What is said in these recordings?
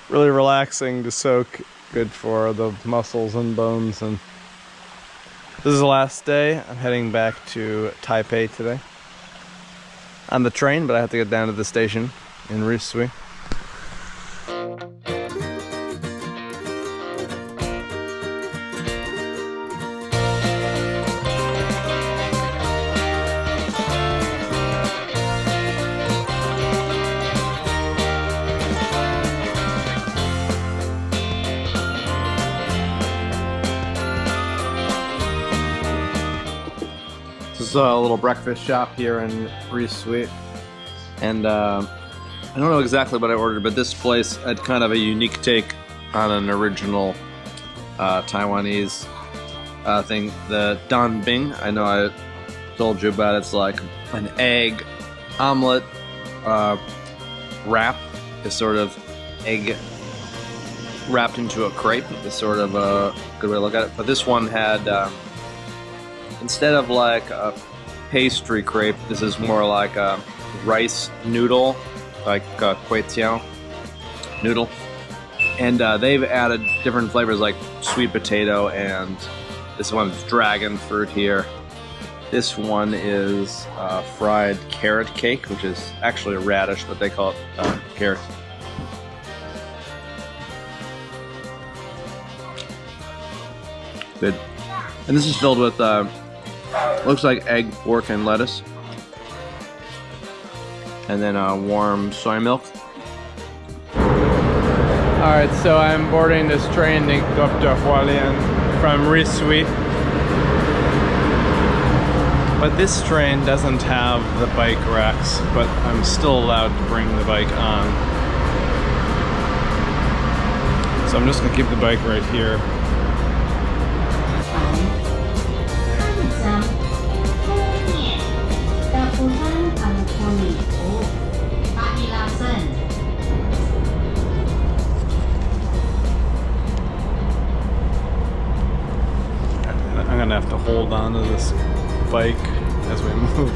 really relaxing to soak, good for the muscles and bones. And this is the last day. I'm heading back to Taipei today on the train, but I have to get down to the station in Ruisui. This is a little breakfast shop here in Ruisui, and I don't know exactly what I ordered, but this place had kind of a unique take on an original Taiwanese thing. The Dan Bing, I know I told you about it. It's like an egg omelet wrap. It's sort of egg wrapped into a crepe. It's sort of a good way to look at it. But this one had instead of like a pastry crepe, this is more like a rice noodle, like a kway noodle. And they've added different flavors like sweet potato, and this one's dragon fruit here. This one is fried carrot cake, which is actually a radish, but they call it carrot. Good. And this is filled with looks like egg, pork, and lettuce. And then warm soy milk. Alright, so I'm boarding this train to go up to Hualien from Ruisui. But this train doesn't have the bike racks, but I'm still allowed to bring the bike on. So I'm just gonna keep the bike right here. I'm gonna have to hold on to this bike as we move.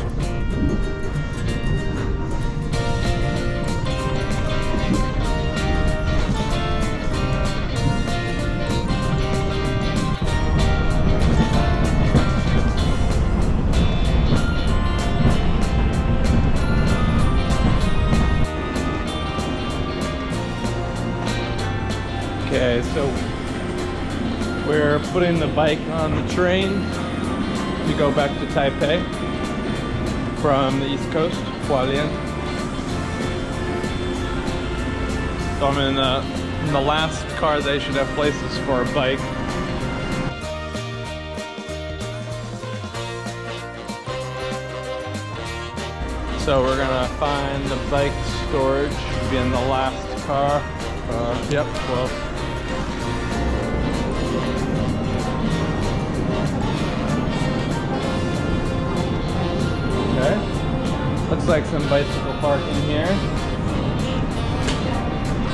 Okay, so we're putting the bike on the train to go back to Taipei from the East Coast, Hualien. So I'm in the last car. They should have places for a bike. So we're gonna find the bike storage, be in the last car. Yep, well. Looks like some bicycle parking here.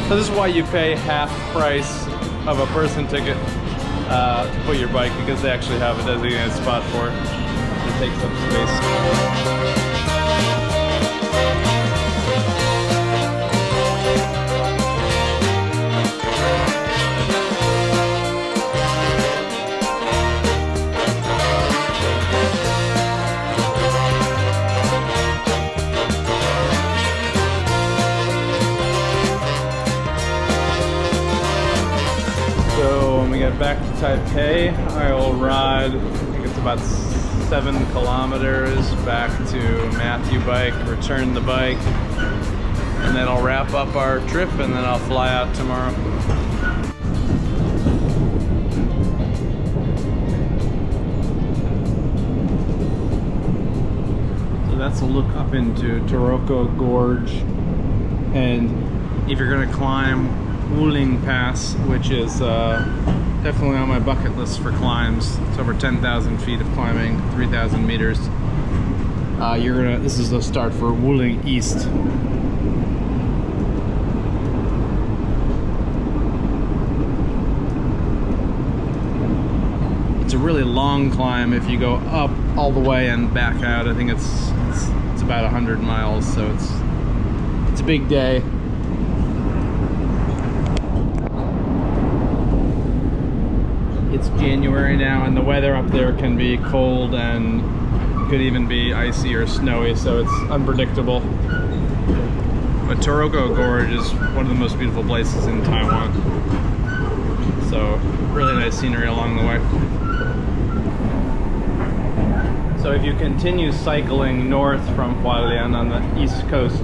So this is why you pay half price of a person ticket to put your bike, because they actually have a designated spot for it. It takes up space. Get back to Taipei, I will ride, I think it's about 7 kilometers back to Matthew Bike, return the bike, and then I'll wrap up our trip, and then I'll fly out tomorrow. So that's a look up into Taroko Gorge, and if you're going to climb Wuling Pass, which is definitely on my bucket list for climbs. It's over 10,000 feet of climbing, 3,000 meters. This is the start for Wuling East. It's a really long climb if you go up all the way and back out. I think it's about 100 miles, so it's a big day. It's January now, and the weather up there can be cold and could even be icy or snowy, so it's unpredictable. But Taroko Gorge is one of the most beautiful places in Taiwan. So really nice scenery along the way. So if you continue cycling north from Hualien on the east coast,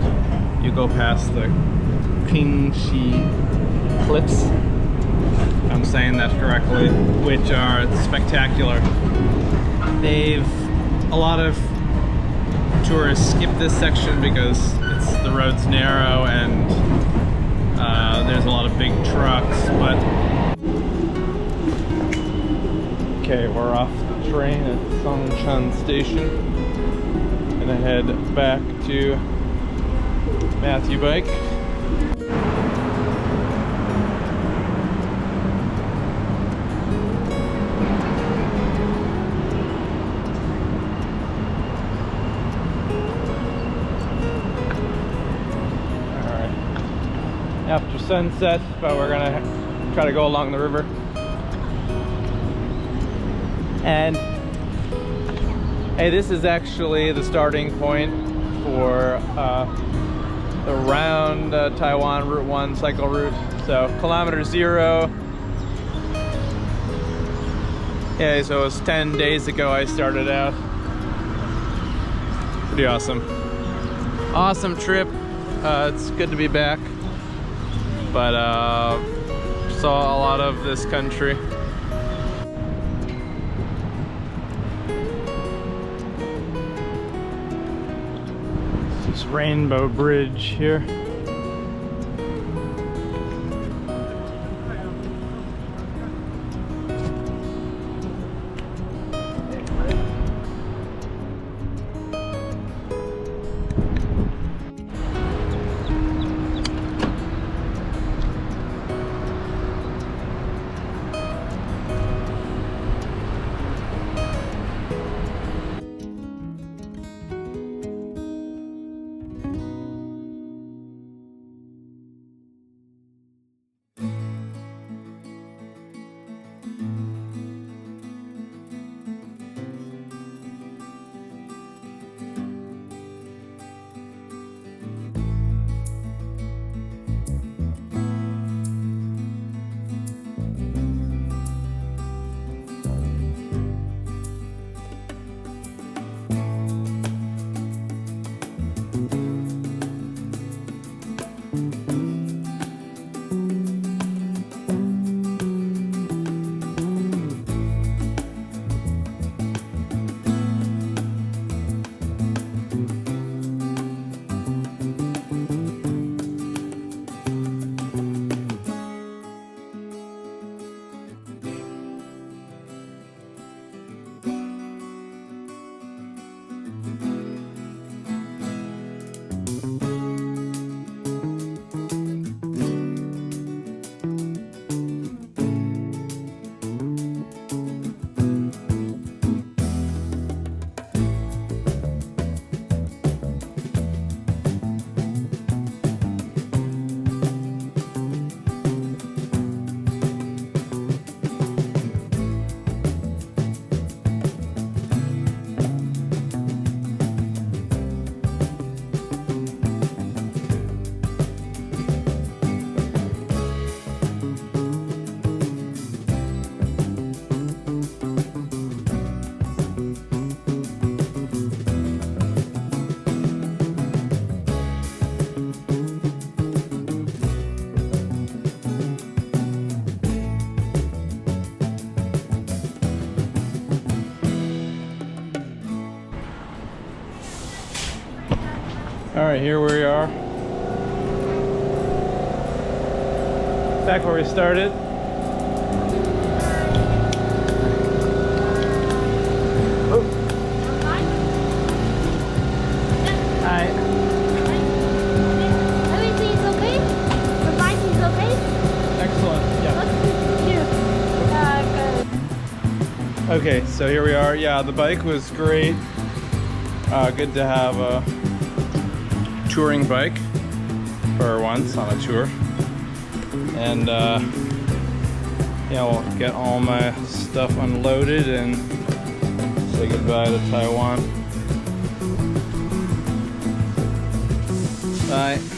you go past the Qingxi Cliffs, if I'm saying that correctly, which are spectacular. A lot of tourists skip this section because the road's narrow and there's a lot of big trucks, but okay, we're off the train at Songshan Station. Gonna head back to Matthew Bike. After sunset, but we're gonna try to go along the river. And hey, this is actually the starting point for the round Taiwan Route 1 cycle route. So kilometer 0. Yeah, so it was 10 days ago I started out. Pretty awesome. Awesome trip. It's good to be back. But saw a lot of this country. This Rainbow Bridge here. All right, here we are. Back where we started. Oh. Hi. Everything's okay? The bike is okay? Excellent. Yeah. Good. Okay, so here we are. Yeah, the bike was great. Good to have a touring bike for once on a tour. And yeah, I'll get all my stuff unloaded and say goodbye to Taiwan. Bye.